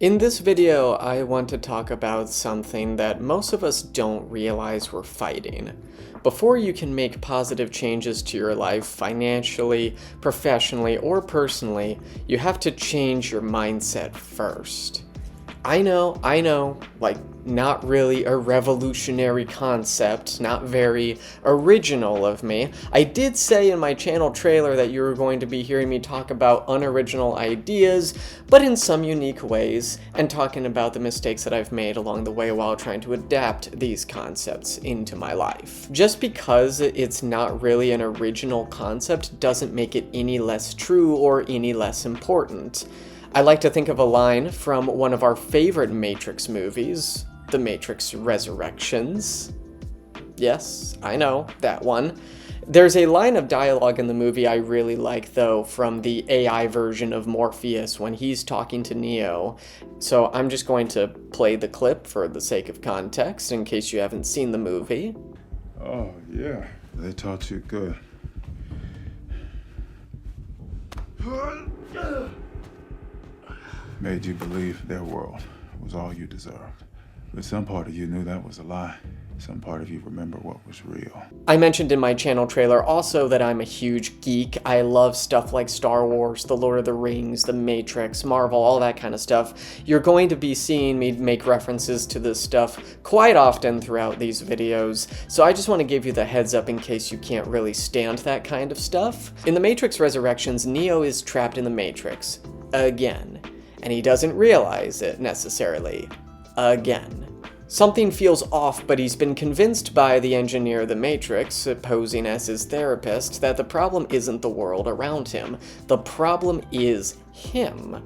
In this video, I want to talk about something that most of us don't realize we're fighting. Before you can make positive changes to your life financially, professionally, or personally, you have to change your mindset first. I know, like, not really a revolutionary concept, not very original of me. I did say in my channel trailer that you were going to be hearing me talk about unoriginal ideas, but in some unique ways, and talking about the mistakes that I've made along the way while trying to adapt these concepts into my life. Just because it's not really an original concept doesn't make it any less true or any less important. I like to think of a line from one of our favorite Matrix movies, The Matrix Resurrections. Yes, I know, that one. There's a line of dialogue in the movie I really like, though, from the AI version of Morpheus when he's talking to Neo. So I'm just going to play the clip for the sake of context, in case you haven't seen the movie. Oh, yeah. They taught you good. Made you believe their world was all you deserved. But some part of you knew that was a lie. Some part of you remember what was real. I mentioned in my channel trailer also that I'm a huge geek. I love stuff like Star Wars, The Lord of the Rings, The Matrix, Marvel, all that kind of stuff. You're going to be seeing me make references to this stuff quite often throughout these videos, so I just want to give you the heads up in case you can't really stand that kind of stuff. In The Matrix Resurrections, Neo is trapped in the Matrix. Again. And he doesn't realize it necessarily. Again. Something feels off, but he's been convinced by the engineer of the Matrix, posing as his therapist, that the problem isn't the world around him. The problem is him.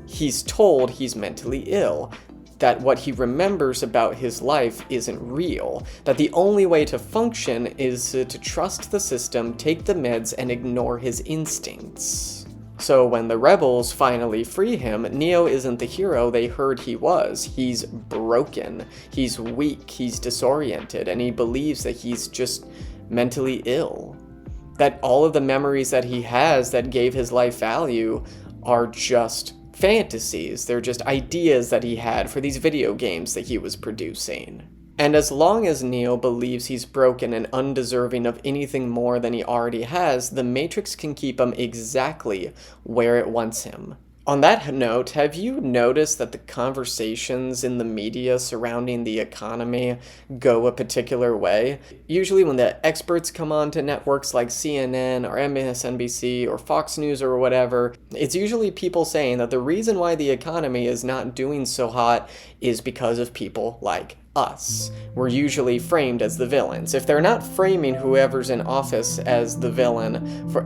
He's told he's mentally ill, that what he remembers about his life isn't real, that the only way to function is to trust the system, take the meds, and ignore his instincts. So when the rebels finally free him, Neo isn't the hero they heard he was. He's broken, he's weak, he's disoriented, and he believes that he's just mentally ill. That all of the memories that he has that gave his life value are just fantasies. They're just ideas that he had for these video games that he was producing. And as long as Neo believes he's broken and undeserving of anything more than he already has, the Matrix can keep him exactly where it wants him. On that note, have you noticed that the conversations in the media surrounding the economy go a particular way? Usually when the experts come on to networks like CNN or MSNBC or Fox News or whatever, it's usually people saying that the reason why the economy is not doing so hot is because of people like us. We're usually framed as the villains. If they're not framing whoever's in office as the villain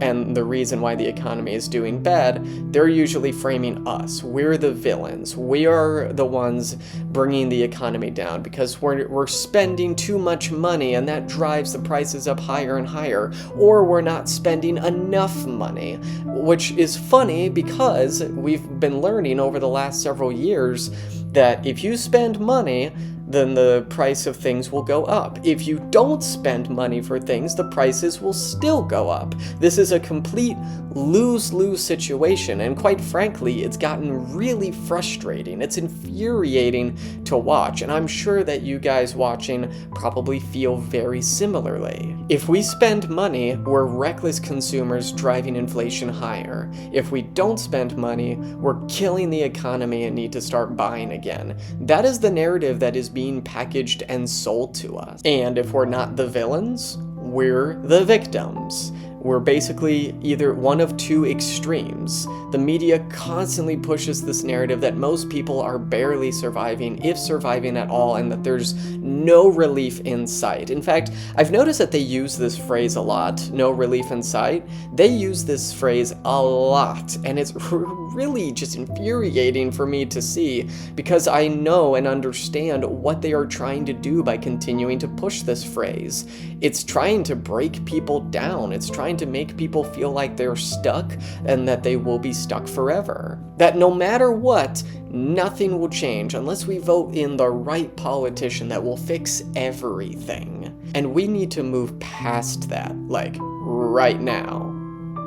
and the reason why the economy is doing bad, they're usually framing us. We're the villains. We are the ones bringing the economy down because we're spending too much money and that drives the prices up higher and higher. Or we're not spending enough money, which is funny because we've been learning over the last several years that if you spend money, then the price of things will go up. If you don't spend money for things, the prices will still go up. This is a complete lose-lose situation, and quite frankly, it's gotten really frustrating. It's infuriating to watch, and I'm sure that you guys watching probably feel very similarly. If we spend money, we're reckless consumers driving inflation higher. If we don't spend money, we're killing the economy and need to start buying again. That is the narrative that is being packaged and sold to us. And if we're not the villains, we're the victims. We're basically either one of two extremes. The media constantly pushes this narrative that most people are barely surviving, if surviving at all, and that there's no relief in sight. In fact, I've noticed that they use this phrase a lot, no relief in sight. They use this phrase a lot, and it's really just infuriating for me to see because I know and understand what they are trying to do by continuing to push this phrase. It's trying to break people down. It's trying to make people feel like they're stuck and that they will be stuck forever. That no matter what, nothing will change unless we vote in the right politician that will fix everything. And we need to move past that, like, right now.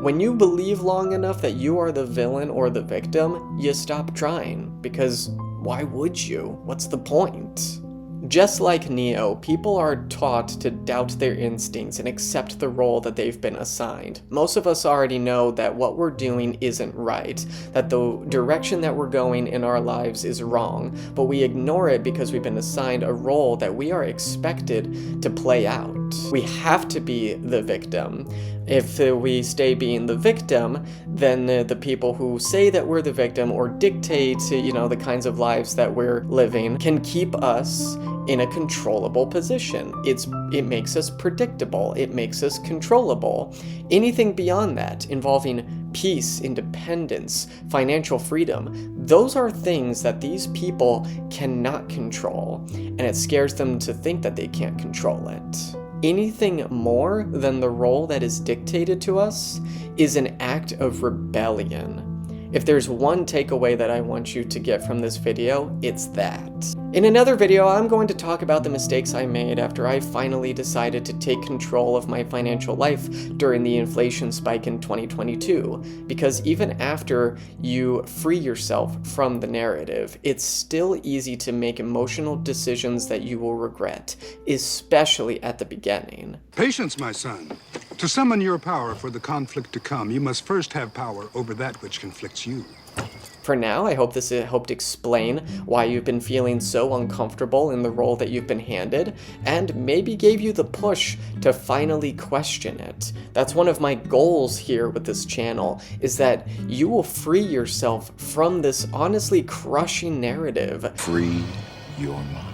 When you believe long enough that you are the villain or the victim, you stop trying, because why would you? What's the point? Just like Neo, people are taught to doubt their instincts and accept the role that they've been assigned. Most of us already know that what we're doing isn't right, that the direction that we're going in our lives is wrong, but we ignore it because we've been assigned a role that we are expected to play out. We have to be the victim. If we stay being the victim, then the people who say that we're the victim or dictate, the kinds of lives that we're living can keep us in a controllable position. It makes us predictable. It makes us controllable. Anything beyond that, involving peace, independence, financial freedom, those are things that these people cannot control, and it scares them to think that they can't control it. Anything more than the role that is dictated to us is an act of rebellion. If there's one takeaway that I want you to get from this video, it's that. In another video, I'm going to talk about the mistakes I made after I finally decided to take control of my financial life during the inflation spike in 2022. Because even after you free yourself from the narrative, it's still easy to make emotional decisions that you will regret, especially at the beginning. Patience, my son. To summon your power for the conflict to come, you must first have power over that which conflicts you. For now, I hope this helped explain why you've been feeling so uncomfortable in the role that you've been handed, and maybe gave you the push to finally question it. That's one of my goals here with this channel, is that you will free yourself from this honestly crushing narrative. Free your mind.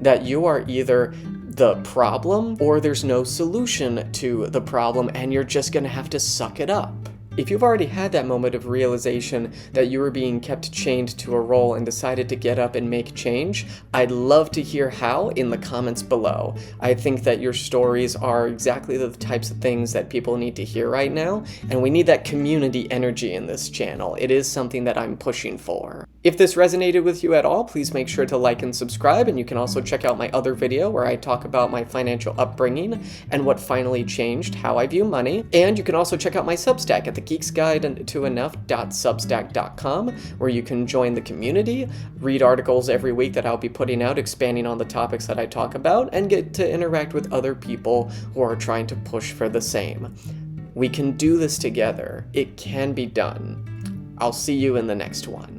That you are either the problem or there's no solution to the problem and you're just gonna have to suck it up. If you've already had that moment of realization that you were being kept chained to a role and decided to get up and make change, I'd love to hear how in the comments below. I think that your stories are exactly the types of things that people need to hear right now, and we need that community energy in this channel. It is something that I'm pushing for. If this resonated with you at all, please make sure to like and subscribe, and you can also check out my other video where I talk about my financial upbringing and what finally changed how I view money. And you can also check out my Substack at thegeeksguide2enough.substack.com, where you can join the community, read articles every week that I'll be putting out expanding on the topics that I talk about, and get to interact with other people who are trying to push for the same. We can do this together. It can be done. I'll see you in the next one.